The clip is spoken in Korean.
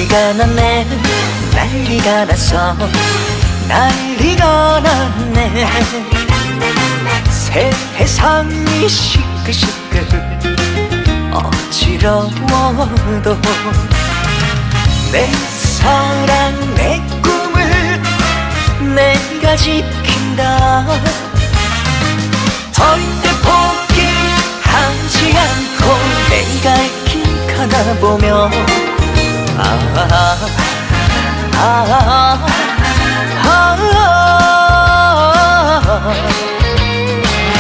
난리가 났네 난리가 났어 난리가 났네 세상이 시끌시끌 어지러워도 내 사랑 내 꿈을 내가 지킨다 절대 포기하지 않고 내가 길 가다보며